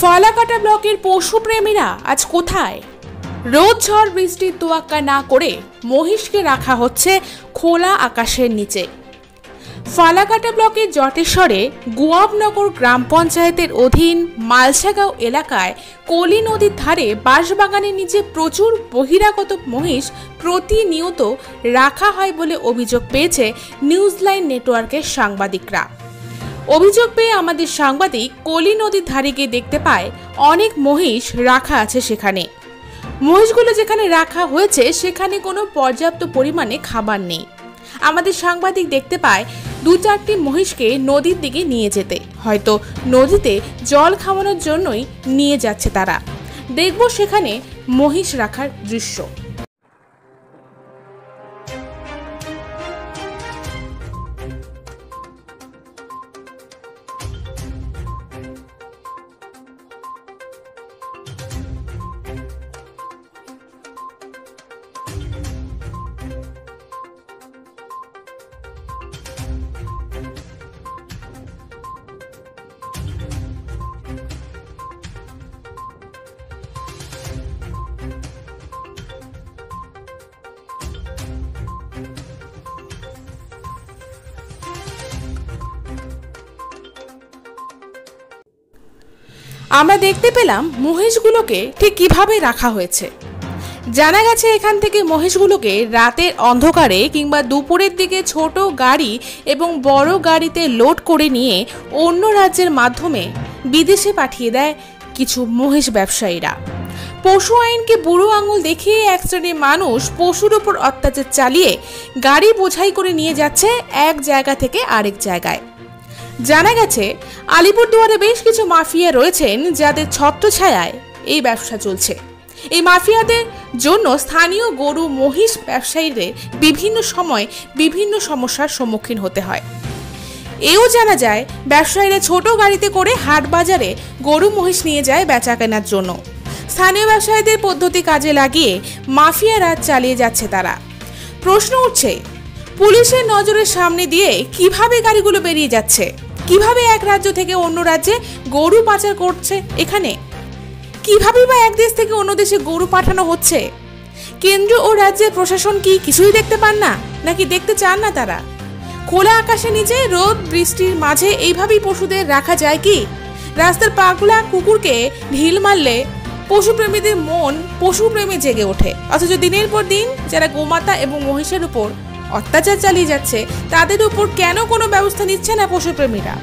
ফালাকাটা ব্লকের পশুপ্রেমীরা আজ কোথায়? রোদ ঝড় বৃষ্টির তোয়াক্কা না করে মহিষকে রাখা হচ্ছে খোলা আকাশের নিচে। ফালাকাটা ব্লকের জটেশ্বরে গোয়াবনগর গ্রাম পঞ্চায়েতের অধীন মালসাগাঁও এলাকায় কলি নদীর ধারে বাঁশবাগানের নিচে প্রচুর বহিরাগত মহিষ প্রতিনিয়ত রাখা হয় বলে অভিযোগ পেয়েছে নিউজলাইন নেটওয়ার্কের সাংবাদিকরা। অভিযোগ পেয়ে আমাদের সাংবাদিক কলি নদীর ধারে গিয়ে দেখতে পায় অনেক মহিষ রাখা আছে সেখানে। মহিষগুলো যেখানে রাখা হয়েছে সেখানে কোনো পর্যাপ্ত পরিমাণে খাবার নেই। আমাদের সাংবাদিক দেখতে পায় 2-4টি মহিষকে নদীর দিকে নিয়ে যেতে, হয়তো নদীতে জল খাওয়ানোর জন্যই নিয়ে যাচ্ছে তারা। দেখব সেখানে মহিষ রাখার দৃশ্য। আমরা দেখতে পেলাম মহিষগুলোকে ঠিক কিভাবে রাখা হয়েছে। জানা গেছে এখান থেকে মহিষগুলোকে রাতের অন্ধকারে কিংবা দুপুরের দিকে ছোট গাড়ি এবং বড় গাড়িতে লোড করে নিয়ে অন্য রাজ্যের মাধ্যমে বিদেশে পাঠিয়ে দেয় কিছু মহিষ ব্যবসায়ীরা। পশু আইনকে বুড়ো আঙুল দেখিয়ে এক শ্রেণীর মানুষ পশুর ওপর অত্যাচার চালিয়ে গাড়ি বোঝাই করে নিয়ে যাচ্ছে এক জায়গা থেকে আরেক জায়গায়। জানা গেছে আলিপুরদুয়ারে বেশ কিছু মাফিয়া রয়েছেন যাদের ছত্রছায়ায় এই ব্যবসা চলছে। এই মাফিয়াদের জন্য স্থানীয় গরু মহিষ ব্যবসায়ীদের বিভিন্ন সময় বিভিন্ন সমস্যার সম্মুখীন হতে হয়। এও জানা যায় ব্যবসায়ীরা ছোট গাড়িতে করে হাট বাজারে গরু মহিষ নিয়ে যায় বেচা কেনার জন্য। স্থানীয় ব্যবসায়ীদের পদ্ধতি কাজে লাগিয়ে মাফিয়া রাজ চালিয়ে যাচ্ছে তারা। প্রশ্ন উঠছে, পুলিশের নজরের সামনে দিয়ে কিভাবে গাড়িগুলো বেরিয়ে যাচ্ছে? কিভাবে এক রাজ্য থেকে অন্য রাজ্যে গরু পাচার করছে? এখানে কিভাবে বা এক দেশ থেকে অন্য দেশে গরু পাঠানো হচ্ছে? কেন্দ্র ও রাজ্যের প্রশাসন কি কিছুই দেখতে পান না, নাকি দেখতে চান না তারা? খোলা আকাশের নিচে রোদ বৃষ্টির মাঝে এইভাবেই পশুদের রাখা যায় কি? রাস্তার পাগলা কুকুরকে ঢিল মারলে পশুপ্রেমীদের মন পশুপ্রেমে জেগে ওঠে, অথচ দিনের পর দিন যারা গোমাতা এবং মহিষের উপর অত্যাচার চালিয়ে যাচ্ছে তাদের উপর কেন কোনো ব্যবস্থা নিচ্ছে না পশুপ্রেমীরা?